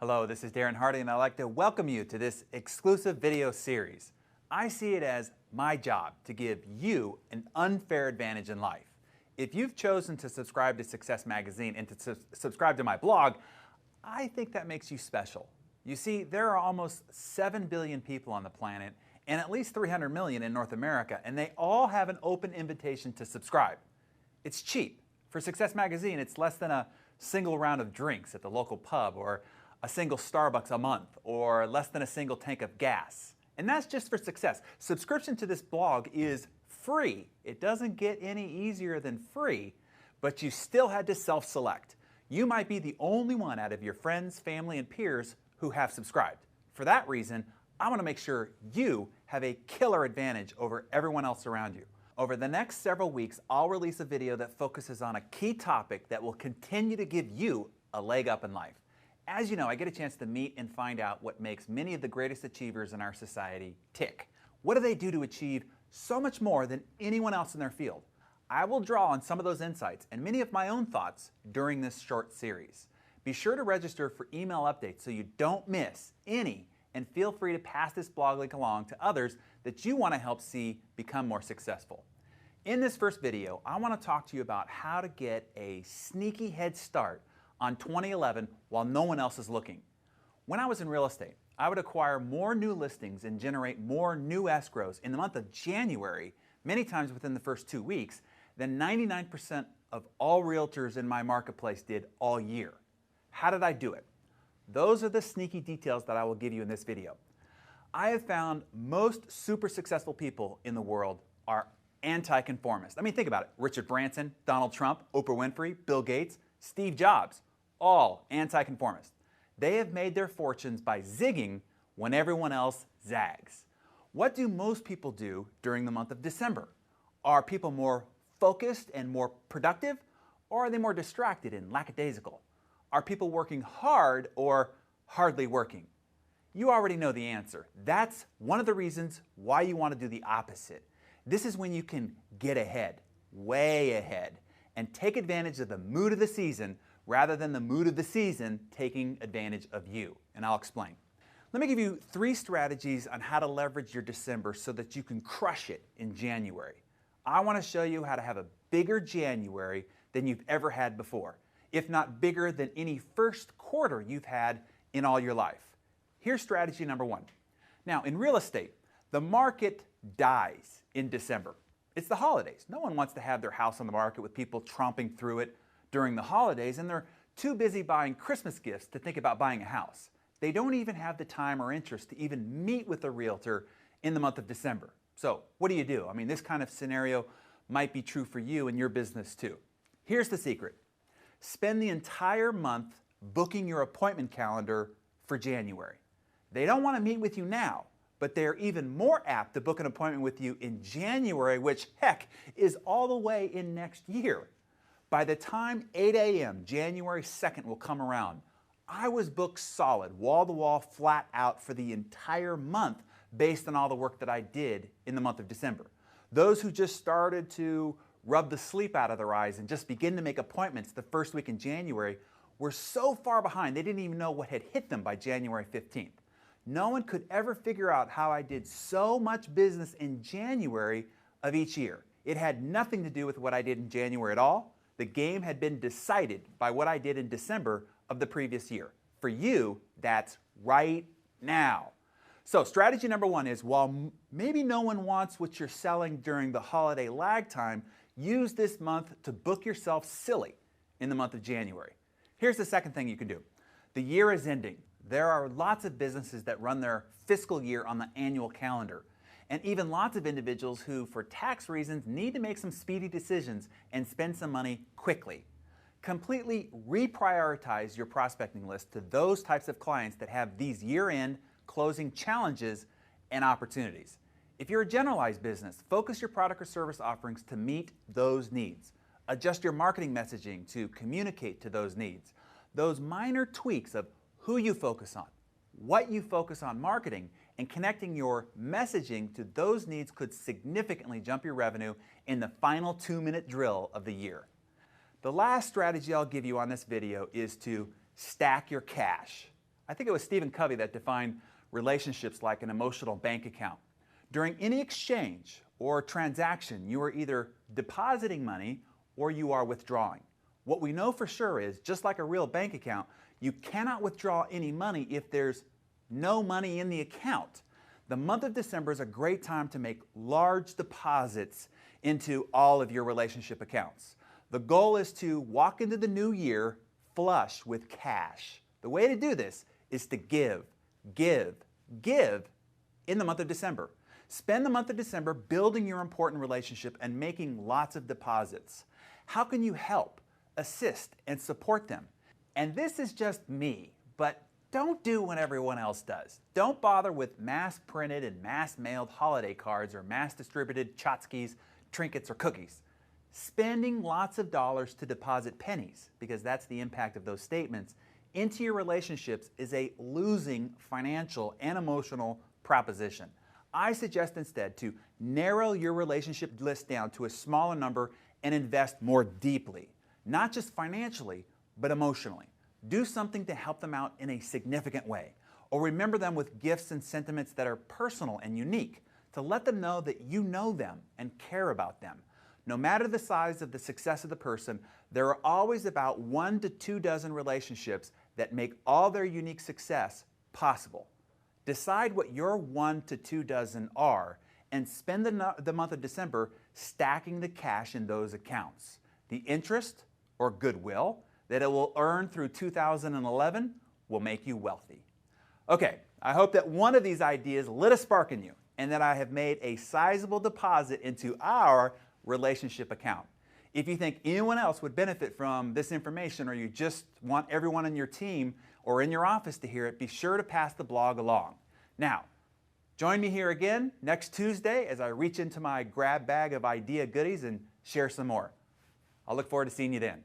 Hello, this is Darren Hardy, and I'd like to welcome you to this exclusive video series. I see it as my job to give you an unfair advantage in life. If you've chosen to subscribe to Success Magazine and to subscribe to my blog, I think that makes you special. You see, there are almost 7 billion people on the planet and at least 300 million in North America, and they all have an open invitation to subscribe. It's cheap. For Success Magazine, it's less than a single round of drinks at the local pub, or a single Starbucks a month, or less than a single tank of gas. And that's just for Success. Subscription to this blog is free. It doesn't get any easier than free, but you still had to self-select. You might be the only one out of your friends, family, and peers who have subscribed. For that reason, I want to make sure you have a killer advantage over everyone else around you. Over the next several weeks, I'll release a video that focuses on a key topic that will continue to give you a leg up in life. As you know, I get a chance to meet and find out what makes many of the greatest achievers in our society tick. What do they do to achieve so much more than anyone else in their field? I will draw on some of those insights and many of my own thoughts during this short series. Be sure to register for email updates so you don't miss any, and feel free to pass this blog link along to others that you want to help see become more successful. In this first video, I want to talk to you about how to get a sneaky head start on 2011 while no one else is looking. When I was in real estate, I would acquire more new listings and generate more new escrows in the month of January, many times within the first 2 weeks, than 99% of all realtors in my marketplace did all year. How did I do it? Those are the sneaky details that I will give you in this video. I have found most super successful people in the world are anti-conformist. I mean, think about it. Richard Branson, Donald Trump, Oprah Winfrey, Bill Gates, Steve Jobs, all anti-conformist. They have made their fortunes by zigging when everyone else zags. What do most people do during the month of December? Are people more focused and more productive, or are they more distracted and lackadaisical? Are people working hard or hardly working? You already know the answer. That's one of the reasons why you want to do the opposite. This is when you can get ahead, way ahead, and take advantage of the mood of the season rather than the mood of the season taking advantage of you. And I'll explain. Let me give you 3 strategies on how to leverage your December so that you can crush it in January. I want to show you how to have a bigger January than you've ever had before, if not bigger than any first quarter you've had in all your life. Here's strategy number 1. Now, in real estate, the market dies in December. It's the holidays. No one wants to have their house on the market with people tromping through it during the holidays, and they're too busy buying Christmas gifts to think about buying a house. They don't even have the time or interest to even meet with a realtor in the month of December. So what do? I mean, this kind of scenario might be true for you and your business too. Here's the secret. Spend the entire month booking your appointment calendar for January. They don't want to meet with you now, but they're even more apt to book an appointment with you in January, which, heck, is all the way in next year. By the time 8 a.m., January 2nd will come around, I was booked solid, wall-to-wall, flat out for the entire month based on all the work that I did in the month of December. Those who just started to rub the sleep out of their eyes and just begin to make appointments the first week in January were so far behind they didn't even know what had hit them by January 15th. No one could ever figure out how I did so much business in January of each year. It had nothing to do with what I did in January at all. The game had been decided by what I did in December of the previous year. For you, that's right now. So strategy number 1 is, while maybe no one wants what you're selling during the holiday lag time, use this month to book yourself silly in the month of January. Here's the second thing you can do. The year is ending. There are lots of businesses that run their fiscal year on the annual calendar, and even lots of individuals who, for tax reasons, need to make some speedy decisions and spend some money quickly. Completely reprioritize your prospecting list to those types of clients that have these year-end closing challenges and opportunities. If you're a generalized business, focus your product or service offerings to meet those needs. Adjust your marketing messaging to communicate to those needs. Those minor tweaks of who you focus on, what you focus on marketing, and connecting your messaging to those needs could significantly jump your revenue in the final 2-minute drill of the year. The last strategy I'll give you on this video is to stack your cash. I think it was Stephen Covey that defined relationships like an emotional bank account. During any exchange or transaction, you are either depositing money or you are withdrawing. What we know for sure is, just like a real bank account, you cannot withdraw any money if there's no money in the account. The month of December is a great time to make large deposits into all of your relationship accounts. The goal is to walk into the new year flush with cash. The way to do this is to give in the month of December. Spend the month of December building your important relationship and making lots of deposits. How can you help, assist, and support them? And this is just me, but don't do what everyone else does. Don't bother with mass-printed and mass-mailed holiday cards or mass-distributed tchotchkes, trinkets, or cookies. Spending lots of dollars to deposit pennies, because that's the impact of those statements, into your relationships is a losing financial and emotional proposition. I suggest instead to narrow your relationship list down to a smaller number and invest more deeply, not just financially, but emotionally. Do something to help them out in a significant way, or remember them with gifts and sentiments that are personal and unique to let them know that you know them and care about them. No matter the size of the success of the person, there are always about 1 to 2 dozen relationships that make all their unique success possible. Decide what your 1 to 2 dozen are and spend the month of December stacking the cash in those accounts. The interest or goodwill that it will earn through 2011 will make you wealthy. Okay, I hope that one of these ideas lit a spark in you and that I have made a sizable deposit into our relationship account. If you think anyone else would benefit from this information, or you just want everyone in your team or in your office to hear it, be sure to pass the blog along. Now, join me here again next Tuesday as I reach into my grab bag of idea goodies and share some more. I'll look forward to seeing you then.